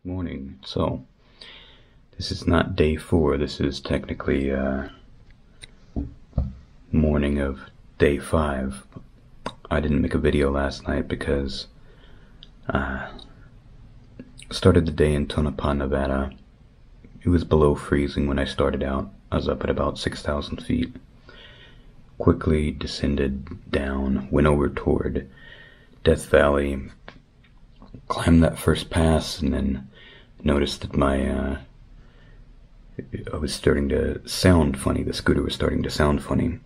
Morning. So, this is not day 4, this is technically morning of day 5. I didn't make a video last night because I started the day in Tonopah, Nevada. It was below freezing when I started out. I was up at about 6,000 feet. Quickly descended down, went over toward Death Valley, climbed that first pass, and then noticed that I was starting to sound funny. The scooter was starting to sound funny.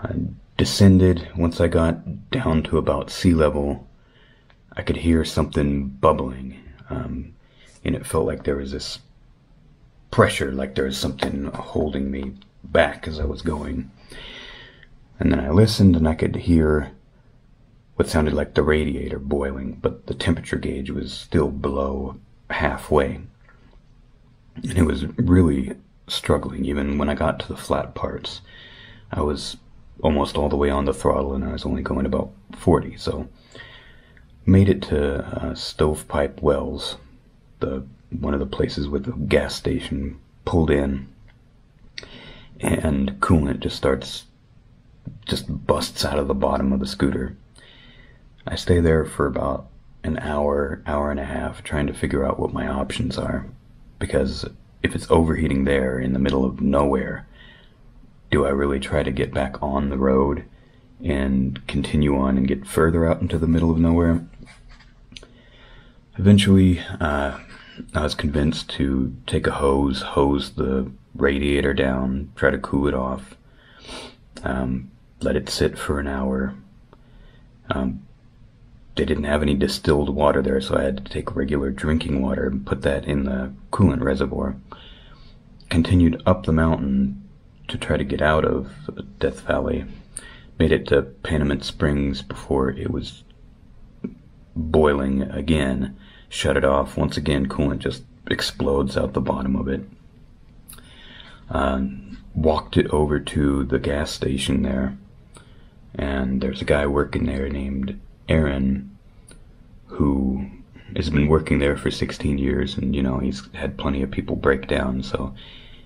I descended. Once I got down to about sea level, I could hear something bubbling, and it felt like there was this pressure, like there was something holding me back as I was going. And then I listened, and I could hear what sounded like the radiator boiling, but the temperature gauge was still below halfway. And it was really struggling. Even when I got to the flat parts, I was almost all the way on the throttle, and I was only going about 40. So made it to Stovepipe Wells, one of the places with the gas station. Pulled in, and coolant just busts out of the bottom of the scooter. I stay there for about an hour and a half trying to figure out what my options are, because if it's overheating there in the middle of nowhere, do I really try to get back on the road and continue on and get further out into the middle of nowhere? Eventually, I was convinced to take a hose the radiator down, try to cool it off, let it sit for an hour. They didn't have any distilled water there, so I had to take regular drinking water and put that in the coolant reservoir. Continued up the mountain to try to get out of Death Valley. Made it to Panamint Springs before it was boiling again. Shut it off. Once again, coolant just explodes out the bottom of it. Walked it over to the gas station there, and there's a guy working there named Aaron, who has been working there for 16 years, and he's had plenty of people break down, so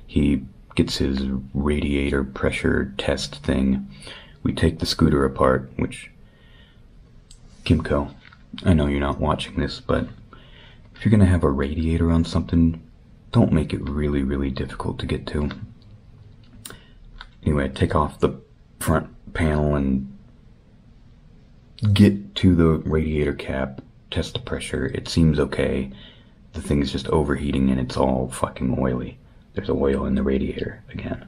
he gets his radiator pressure test thing. We take the scooter apart, which, Kimco, I know you're not watching this, but if you're gonna have a radiator on something, don't make it really, really difficult to get to. Anyway, I take off the front panel and get to the radiator cap, test the pressure. It seems okay. The thing's just overheating and it's all fucking oily. There's oil in the radiator again.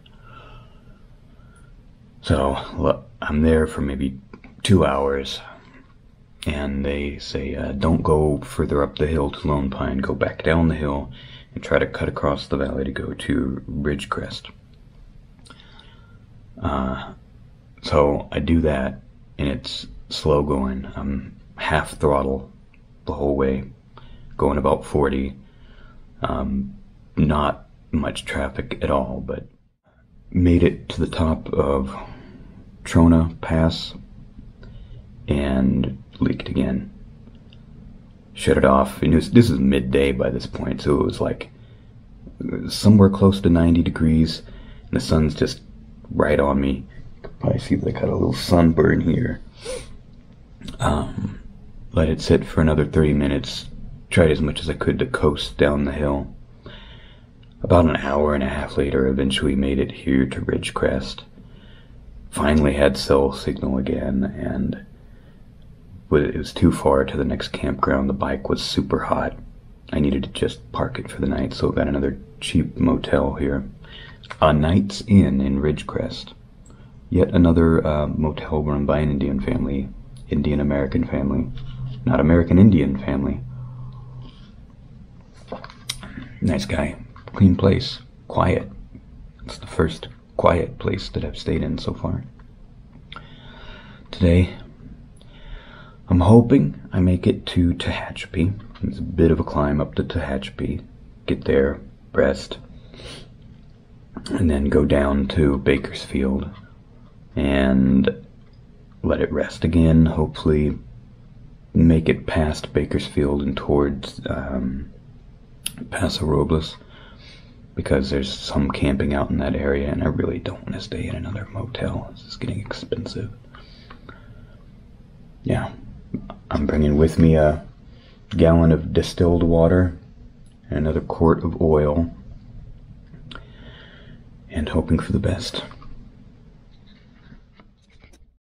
So, look, I'm there for maybe 2 hours, and they say, don't go further up the hill to Lone Pine, go back down the hill and try to cut across the valley to go to Ridgecrest. So I do that, and it's slow going. I'm half throttle the whole way, going about 40. Not much traffic at all, but made it to the top of Trona Pass and leaked again. Shut it off, and this is midday by this point, so it was like somewhere close to 90 degrees, and the sun's just right on me. You can probably see that I got a little sunburn here. Let it sit for another 30 minutes, tried as much as I could to coast down the hill. About an hour and a half later, eventually made it here to Ridgecrest. Finally had cell signal again, and it was too far to the next campground. The bike was super hot. I needed to just park it for the night, so got another cheap motel here. A Night's Inn in Ridgecrest. Yet another motel run by an Indian family. Indian-American family. Not American-Indian family. Nice guy. Clean place. Quiet. It's the first quiet place that I've stayed in so far. Today, I'm hoping I make it to Tehachapi. It's a bit of a climb up to Tehachapi. Get there, rest, and then go down to Bakersfield and let it rest again. Hopefully make it past Bakersfield and towards Paso Robles, because there's some camping out in that area, and I really don't want to stay in another motel. This is getting expensive. Yeah, I'm bringing with me a gallon of distilled water and another quart of oil, and hoping for the best.